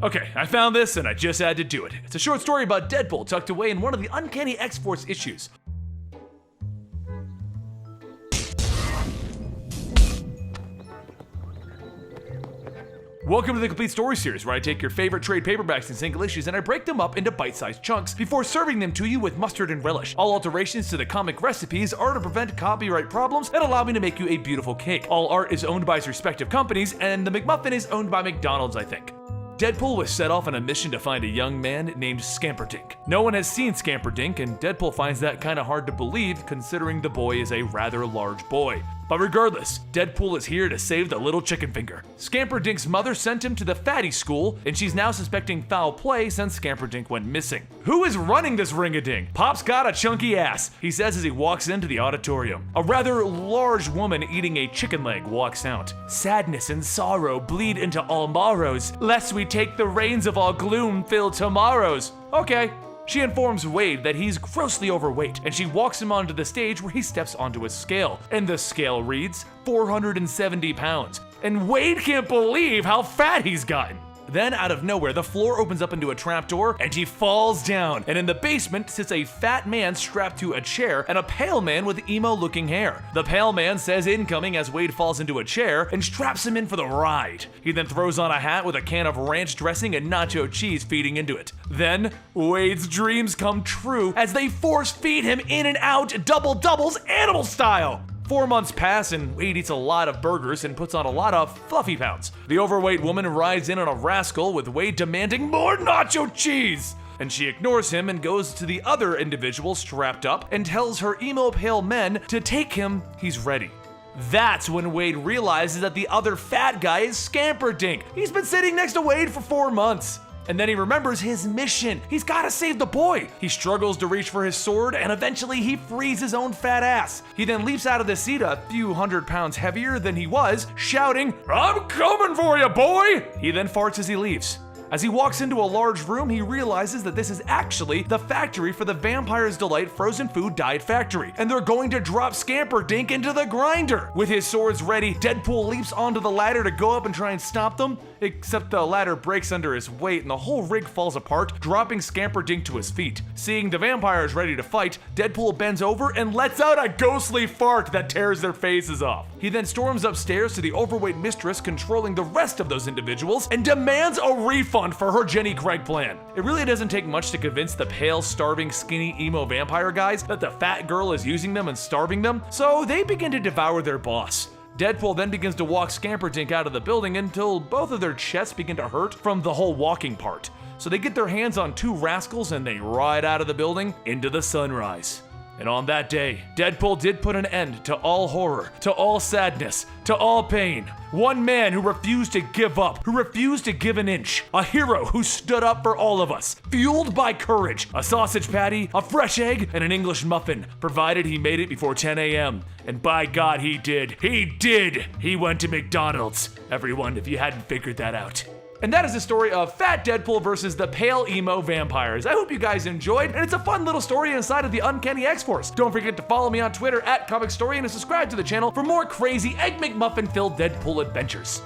Okay, I found this and I just had to do it. It's a short story about Deadpool tucked away in one of the Uncanny X-Force issues. Welcome to the Complete Story Series, where I take your favorite trade paperbacks and single issues and I break them up into bite-sized chunks before serving them to you with mustard and relish. All alterations to the comic recipes are to prevent copyright problems and allow me to make you a beautiful cake. All art is owned by its respective companies, and the McMuffin is owned by McDonald's, I think. Deadpool was set off on a mission to find a young man named Scamperdink. No one has seen Scamperdink, and Deadpool finds that kinda hard to believe considering the boy is a rather large boy. But regardless, Deadpool is here to save the little chicken finger. Scamperdink's mother sent him to the fatty school, and she's now suspecting foul play since Scamperdink went missing. Who is running this ring-a-ding? Pop's got a chunky ass, he says as he walks into the auditorium. A rather large woman eating a chicken leg walks out. Sadness and sorrow bleed into all morrows, lest we take the reins of all gloom-filled tomorrows. Okay. She informs Wade that he's grossly overweight, and she walks him onto the stage where he steps onto a scale. And the scale reads 470 pounds. And Wade can't believe how fat he's gotten. Then, out of nowhere, the floor opens up into a trapdoor, and he falls down. And in the basement sits a fat man strapped to a chair and a pale man with emo-looking hair. The pale man says incoming as Wade falls into a chair and straps him in for the ride. He then throws on a hat with a can of ranch dressing and nacho cheese feeding into it. Then, Wade's dreams come true as they force-feed him in and out double-doubles animal style. 4 months pass and Wade eats a lot of burgers and puts on a lot of fluffy pounds. The overweight woman rides in on a rascal with Wade demanding more nacho cheese. And she ignores him and goes to the other individual strapped up and tells her emo pale men to take him, he's ready. That's when Wade realizes that the other fat guy is Scamperdink. He's been sitting next to Wade for 4 months. And then he remembers his mission. He's gotta save the boy. He struggles to reach for his sword, and eventually he frees his own fat ass. He then leaps out of the seat a few 100 pounds heavier than he was, shouting, "I'm coming for you, boy!" He then farts as he leaves. As he walks into a large room, he realizes that this is actually the factory for the Vampire's Delight frozen food diet factory, and they're going to drop Scamperdink into the grinder. With his swords ready, Deadpool leaps onto the ladder to go up and try and stop them, except the ladder breaks under his weight and the whole rig falls apart, dropping Scamperdink to his feet. Seeing the vampires ready to fight, Deadpool bends over and lets out a ghostly fart that tears their faces off. He then storms upstairs to the overweight mistress controlling the rest of those individuals and demands a refund for her Jenny Craig plan. It really doesn't take much to convince the pale, starving, skinny, emo vampire guys that the fat girl is using them and starving them, so they begin to devour their boss. Deadpool then begins to walk Scamperdink out of the building until both of their chests begin to hurt from the whole walking part. So they get their hands on two rascals and they ride out of the building into the sunrise. And on that day, Deadpool did put an end to all horror, to all sadness, to all pain. One man who refused to give up, who refused to give an inch. A hero who stood up for all of us, fueled by courage. A sausage patty, a fresh egg, and an English muffin, provided he made it before 10 a.m. And by God, he did. He did! He went to McDonald's. Everyone, if you hadn't figured that out. And that is the story of Fat Deadpool versus the Pale Emo Vampires. I hope you guys enjoyed, and it's a fun little story inside of the Uncanny X-Force. Don't forget to follow me on Twitter @Comicstorian and subscribe to the channel for more crazy Egg McMuffin-filled Deadpool adventures.